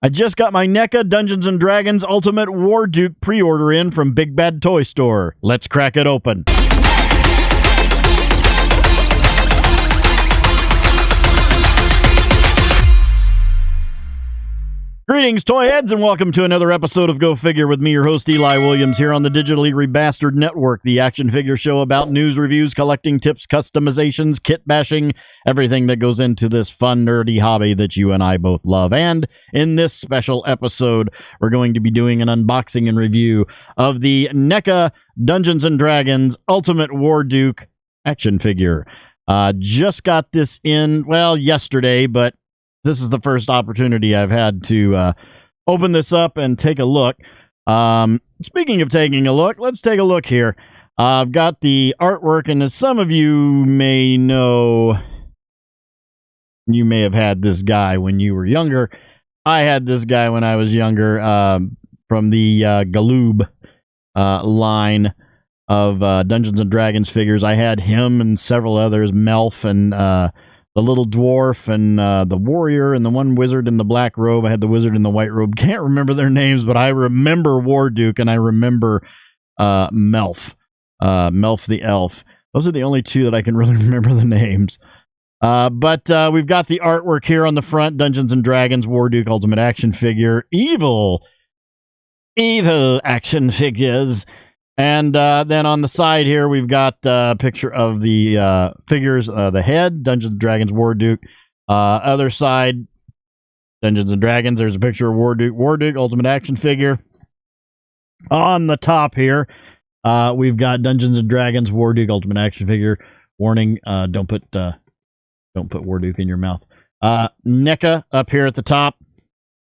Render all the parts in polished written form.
I just got my Neca Dungeons & Dragons Ultimate Warduke pre-order in from Big Bad Toy Store. Let's crack it open. Greetings, toy heads, and welcome to another episode of Go Figure with me, your host, Eli Williams, here on the digitally Rebastard Network, the action figure show about news, reviews, collecting tips, customizations, kit bashing, everything that goes into this fun, nerdy hobby that you and I both love. And in this special episode, we're going to be doing an unboxing and review of the Neca Dungeons & Dragons Ultimate Warduke action figure. Just got this in, well, yesterday, but this is the first opportunity I've had to open this up and take a look. Speaking of taking a look, let's take a look here. I've got the artwork, and as some of you may know, you may have had this guy when you were younger. I had this guy when I was younger from the Galoob line of Dungeons & Dragons figures. I had him and several others, Melf and the little dwarf and the warrior and the one wizard in the black robe. I had the wizard in the white robe. Can't remember their names, but I remember Warduke and I remember Melf. Melf the elf. Those are the only two that I can really remember the names. But we've got the artwork here on the front. Dungeons & Dragons Warduke Ultimate Action Figure. Evil action figures. And then on the side here, we've got a picture of the figures, the head, Dungeons & Dragons Warduke. Other side, Dungeons & Dragons, there's a picture of Warduke Ultimate Action Figure. On the top here, we've got Dungeons & Dragons Warduke Ultimate Action Figure. Warning, don't put Warduke in your mouth. Neca up here at the top.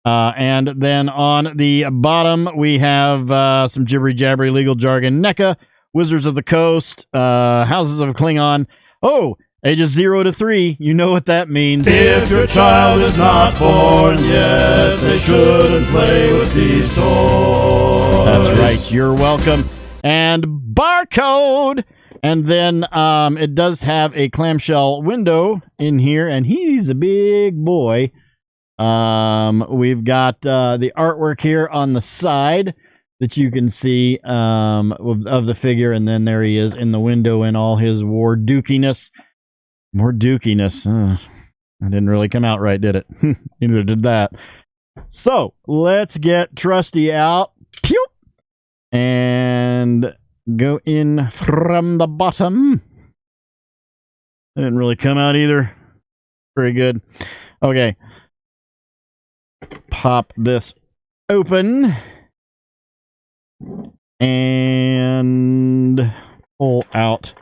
And then on the bottom, we have some jibbery-jabbery legal jargon. Neca, Wizards of the Coast, Houses of Klingon. Oh, ages 0 to 3. You know what that means. If your child is not born yet, they shouldn't play with these toys. That's right. You're welcome. And barcode. And then it does have a clamshell window in here, and he's a big boy. We've got the artwork here on the side that you can see of the figure, and then there he is in the window in all his Wardukiness. That didn't really come out right, did it? Neither did that. So let's get Trusty out. Pew! And go in from the bottom. That didn't really come out either. Very good. Okay. Pop this open and pull out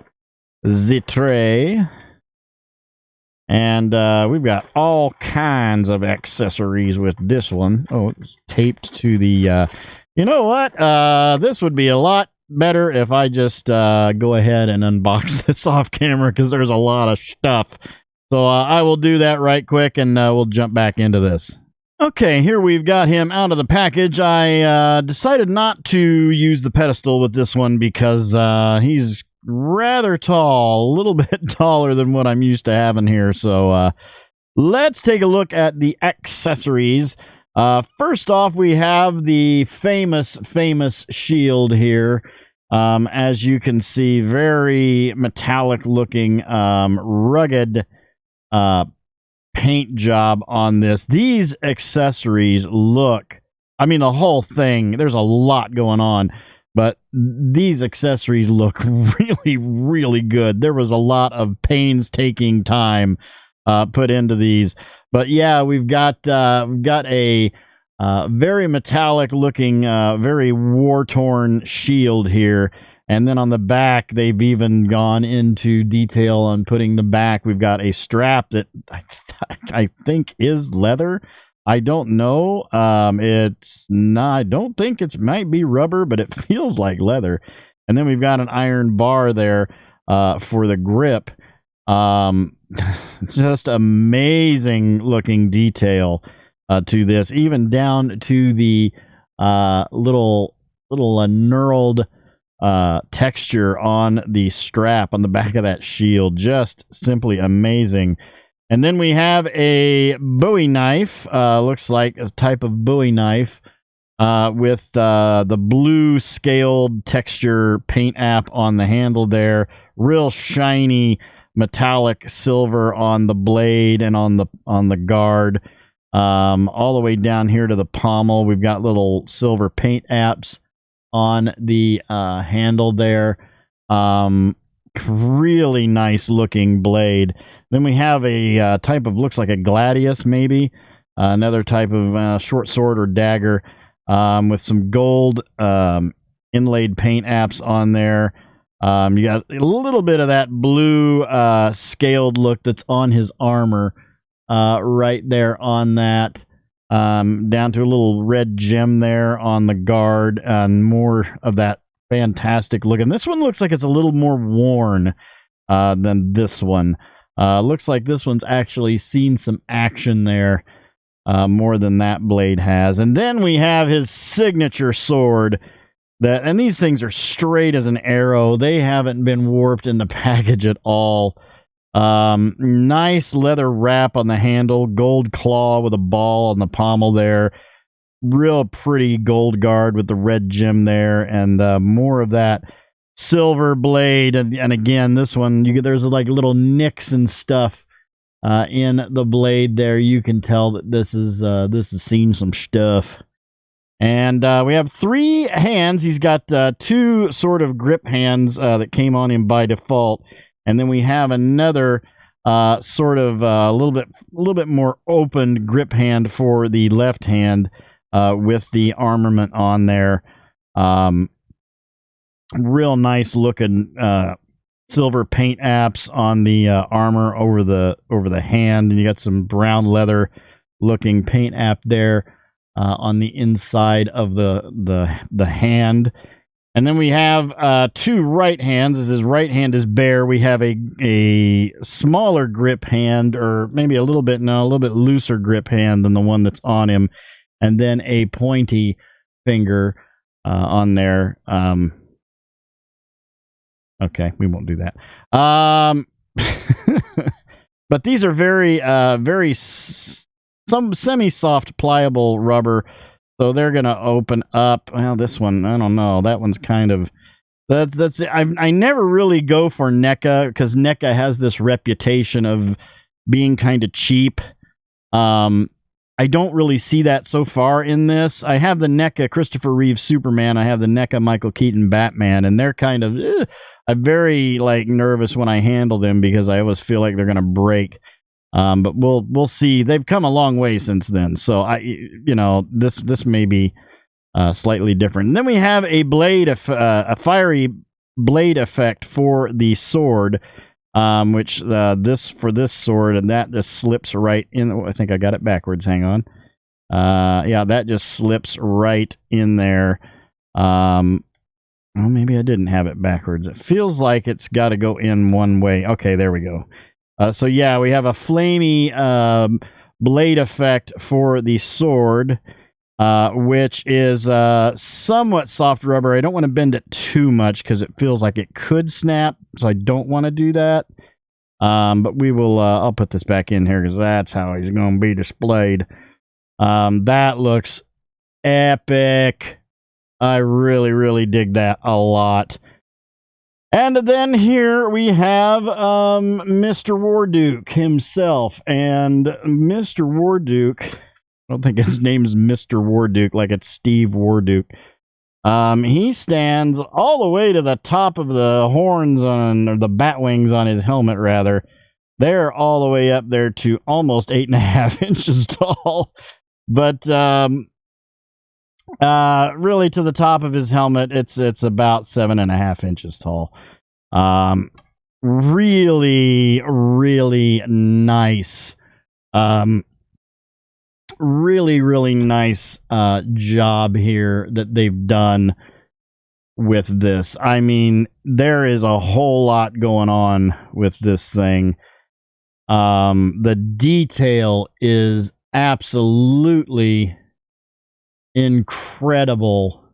the tray. And we've got all kinds of accessories with this one. Oh, it's taped to the... you know what? This would be a lot better if I just go ahead and unbox this off camera, because there's a lot of stuff. So I will do that right quick, and we'll jump back into this. Okay, here we've got him out of the package. I decided not to use the pedestal with this one because he's rather tall, a little bit taller than what I'm used to having here. So let's take a look at the accessories. First off, we have the famous shield here. As you can see, very metallic looking, rugged paint job on this. These accessories look, I mean, the whole thing, there's a lot going on, but these accessories look really good. There was a lot of painstaking time put into these. But yeah, we've got a very metallic looking, very war-torn shield here. And then on the back, they've even gone into detail on putting the back. We've got a strap that I think is leather. I don't know. It's not. I don't think it might be rubber, but it feels like leather. And then we've got an iron bar there for the grip. It's just amazing looking detail to this, even down to the little knurled texture on the strap on the back of that shield. Just simply amazing. And then we have a Bowie knife. Looks like a type of Bowie knife with the blue scaled texture paint app on the handle there. Real shiny metallic silver on the blade and on the guard. All the way down here to the pommel, we've got little silver paint apps on the handle there. Really nice looking blade. Then we have a type of, looks like a gladius maybe, another type of short sword or dagger with some gold inlaid paint apps on there. You got a little bit of that blue scaled look that's on his armor right there on that. Down to a little red gem there on the guard, and more of that fantastic look. And this one looks like it's a little more worn than this one. Looks like this one's actually seen some action there more than that blade has. And then we have his signature sword. And these things are straight as an arrow. They haven't been warped in the package at all. Nice leather wrap on the handle, gold claw with a ball on the pommel there. Real pretty gold guard with the red gem there, and more of that silver blade. And again, this one, there's like little nicks and stuff in the blade there. You can tell that this has seen some stuff. And we have 3 hands. He's got 2 sort of grip hands that came on him by default. And then we have another sort of a little bit more open grip hand for the left hand with the armament on there. Real nice looking silver paint apps on the armor over the hand, and you got some brown leather looking paint app there on the inside of the hand. And then we have 2 right hands. As his right hand is bare, we have a smaller grip hand, or maybe a little bit looser grip hand than the one that's on him, and then a pointy finger on there. Okay, we won't do that. But these are very some semi-soft pliable rubber. So they're going to open up. Well, this one, I don't know. That one's kind of... That's I never really go for Neca, because Neca has this reputation of being kind of cheap. I don't really see that so far in this. I have the Neca Christopher Reeve Superman. I have the Neca Michael Keaton Batman, and they're kind of... I'm very nervous when I handle them, because I always feel like they're going to break. But we'll see. They've come a long way since then, so this may be slightly different. And then we have a blade, a fiery blade effect for the sword, which for this sword, and that just slips right in. Oh, I think I got it backwards. Hang on. Yeah, that just slips right in there. Well, maybe I didn't have it backwards. It feels like it's got to go in one way. Okay, there we go. So yeah, we have a flamey blade effect for the sword, which is somewhat soft rubber. I don't want to bend it too much because it feels like it could snap, so I don't want to do that. But we will. I'll put this back in here because that's how he's going to be displayed. That looks epic. I really, really dig that a lot. And then here we have Mr. Warduke himself. And Mr. Warduke, I don't think his name's Mr. Warduke like it's Steve Warduke. He stands all the way to the top of the horns or the bat wings on his helmet, rather. They're all the way up there to almost 8.5 inches tall. But really, to the top of his helmet, it's about 7.5 inches tall. Really, really nice. Really, really nice job here that they've done with this. I mean, there is a whole lot going on with this thing. The detail is absolutely incredible.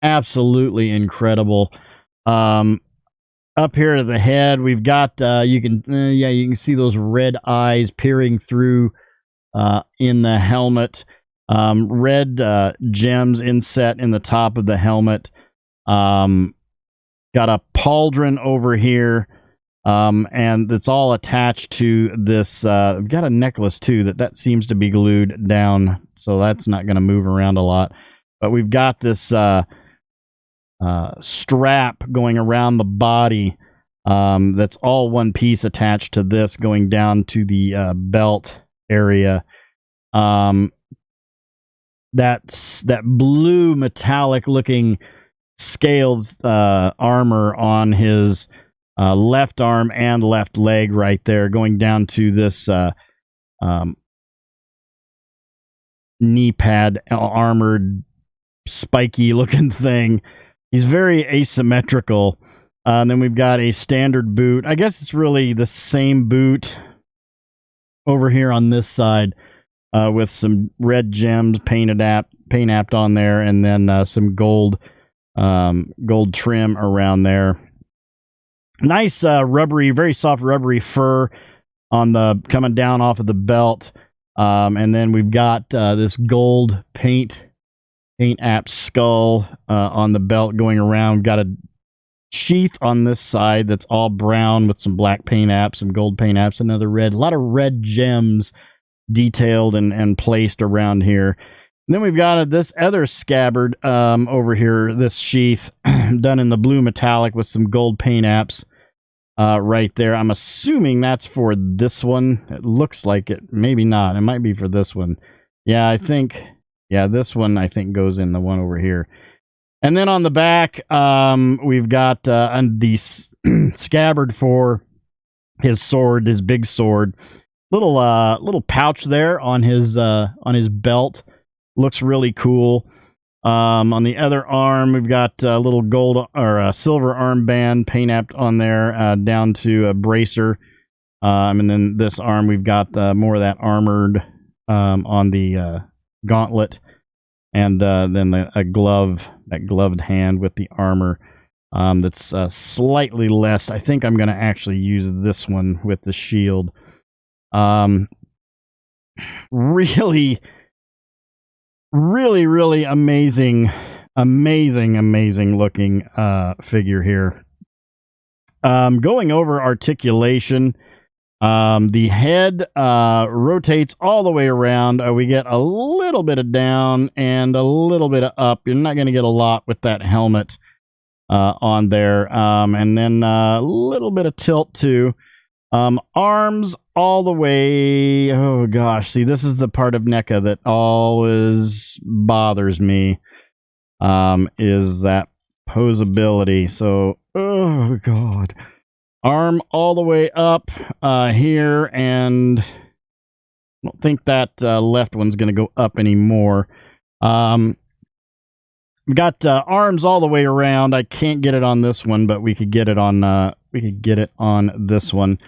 Absolutely incredible. up here at the head, we've got you can see those red eyes peering through in the helmet. Red gems inset in the top of the helmet. Got a pauldron over here, and it's all attached to this. We've got a necklace too that seems to be glued down, so that's not going to move around a lot. But we've got this strap going around the body that's all one piece attached to this, going down to the belt area. That's that blue metallic looking scaled armor on his left arm and left leg right there, going down to this knee pad armored spiky looking thing. He's very asymmetrical. And then we've got a standard boot. I guess it's really the same boot over here on this side, with some red gems paint appt on there, and then some gold trim around there. Nice rubbery, very soft rubbery fur on the coming down off of the belt. And then we've got this gold paint app skull on the belt going around. We've got a sheath on this side that's all brown with some black paint apps, some gold paint apps, another red. A lot of red gems detailed and placed around here. And then we've got this other scabbard over here, this sheath done in the blue metallic with some gold paint apps right there. I'm assuming that's for this one. It looks like it. Maybe not. It might be for this one. Yeah, I think... Yeah, this one I think goes in the one over here. And then on the back, we've got the scabbard for his sword, his big sword. Little pouch there on his belt. Looks really cool. On the other arm, we've got a little gold or a silver armband paint appt on there, down to a bracer. And then this arm, we've got more of that armored on the gauntlet, and then a glove, that gloved hand with the armor that's slightly less. I think I'm going to actually use this one with the shield. Really amazing looking figure here. Going over articulation, the head rotates all the way around. We get a little bit of down and a little bit of up. You're not going to get a lot with that helmet on there. And then a little bit of tilt too. Arms all the way. Oh gosh, see, this is the part of Neca that always bothers me, is that posability. So, oh god. Arm all the way up here, and I don't think that left one's going to go up anymore. We got arms all the way around. I can't get it on this one, but we could get it on this one.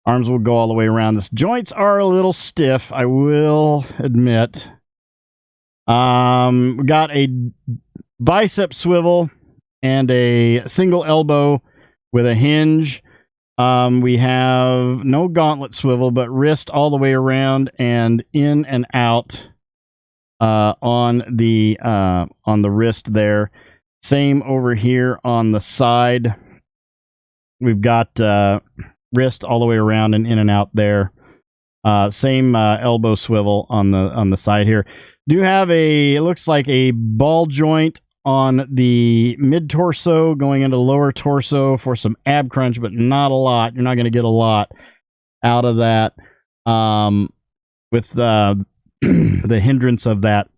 Arms will go all the way around. This joints are a little stiff, I will admit. We got a bicep swivel and a single elbow with a hinge. We have no gauntlet swivel, but wrist all the way around and in and out on the wrist there. Same over here on the side. We've got wrist all the way around and in and out there. Same elbow swivel on the side here. Do have it looks like a ball joint on the mid torso going into lower torso for some ab crunch, but not a lot. You're not going to get a lot out of that with the hindrance of that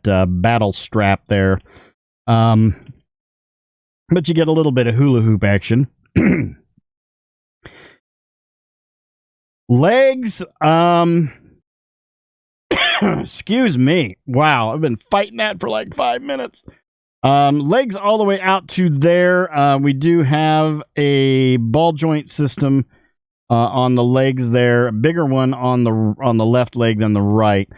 battle strap there. But you get a little bit of hula hoop action. Legs, excuse me. Wow, I've been fighting that for like 5 minutes. Legs all the way out to there. We do have a ball joint system on the legs there. A bigger one on the left leg than the right.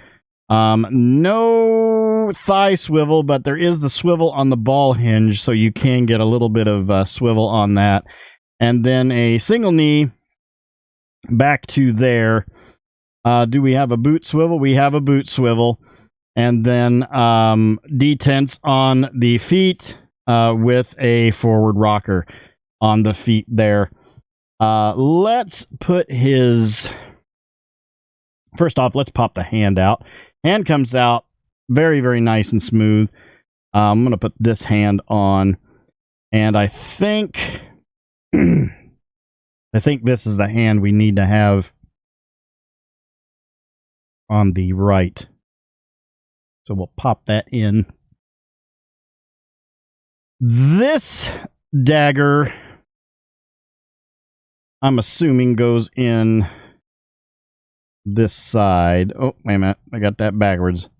No no thigh swivel, but there is the swivel on the ball hinge, so you can get a little bit of swivel on that. And then a single knee back to there. Do we have a boot swivel? We have a boot swivel. And then detents on the feet with a forward rocker on the feet there. Let's put his... First off, let's pop the hand out. Hand comes out very, very nice and smooth. I'm going to put this hand on. And I think... I think this is the hand we need to have on the right. So we'll pop that in. This dagger, I'm assuming, goes in this side. Oh, wait a minute. I got that backwards.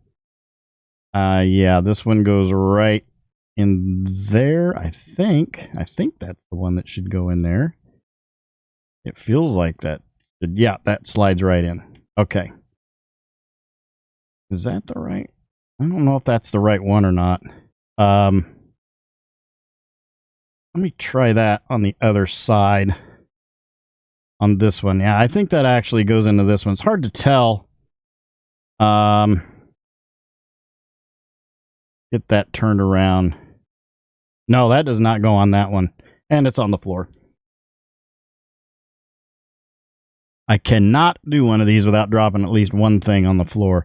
Yeah, this one goes right in there, I think. I think that's the one that should go in there. It feels like that. Yeah, that slides right in. Okay. Is that the right? I don't know if that's the right one or not. Let me try that on the other side. On this one. Yeah, I think that actually goes into this one. It's hard to tell. Get that turned around. No, that does not go on that one. And it's on the floor. I cannot do one of these without dropping at least one thing on the floor.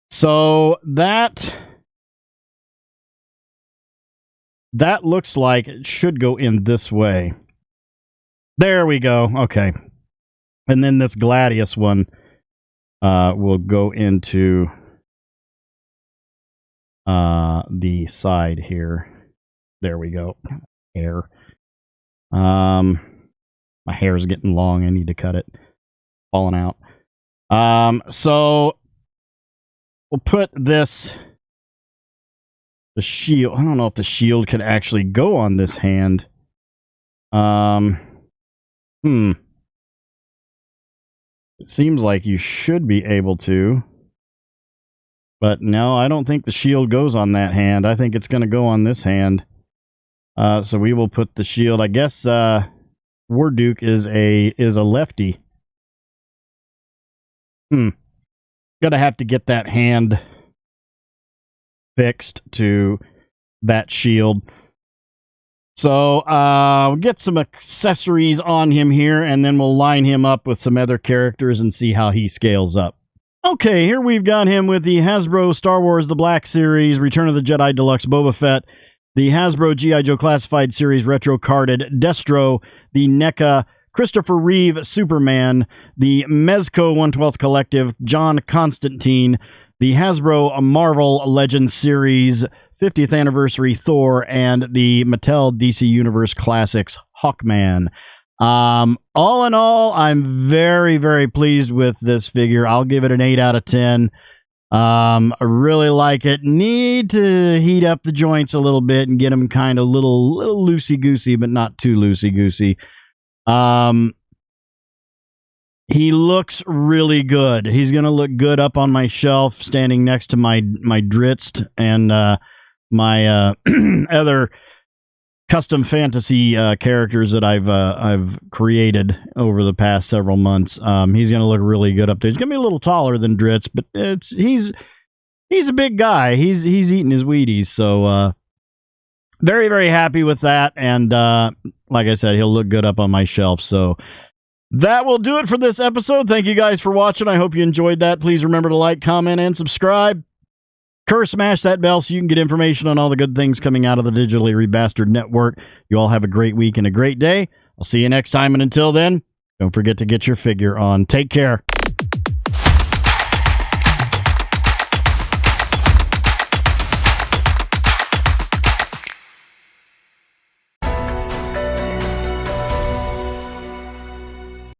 So that looks like it should go in this way. There we go. Okay. And then this Gladius one will go into the side here. There we go. Hair. My hair is getting long. I need to cut it. Falling out. So we'll put this, the shield. I don't know if the shield could actually go on this hand. It seems like you should be able to. But no, I don't think the shield goes on that hand. I think it's going to go on this hand. So we will put the shield. I guess Warduke is a lefty. Gonna have to get that hand fixed to that shield. So we'll get some accessories on him here, and then we'll line him up with some other characters and see how he scales up. Okay, here we've got him with the Hasbro Star Wars The Black Series, Return of the Jedi Deluxe Boba Fett, the Hasbro G.I. Joe Classified Series Retro Carded Destro, the NECA Christopher Reeve Superman, the Mezco 1/12 Collective John Constantine, the Hasbro Marvel Legends Series 50th Anniversary Thor, and the Mattel DC Universe Classics Hawkman. All in all, I'm very, very pleased with this figure. I'll give it an 8 out of 10. I really like it. Need to heat up the joints a little bit and get them kind of little loosey-goosey, but not too loosey-goosey. He looks really good. He's going to look good up on my shelf, standing next to my Dritz and my other custom fantasy characters that I've created over the past several months. He's going to look really good up there. He's going to be a little taller than Dritz, but he's a big guy. He's eating his Wheaties, so very, very happy with that. And like I said, he'll look good up on my shelf. So that will do it for this episode. Thank you guys for watching. I hope you enjoyed that. Please remember to like, comment, and subscribe. Smash that bell so you can get information on all the good things coming out of the Digitally Rebastard Network. You all have a great week and a great day. I'll see you next time, and until then, don't forget to get your figure on. Take care.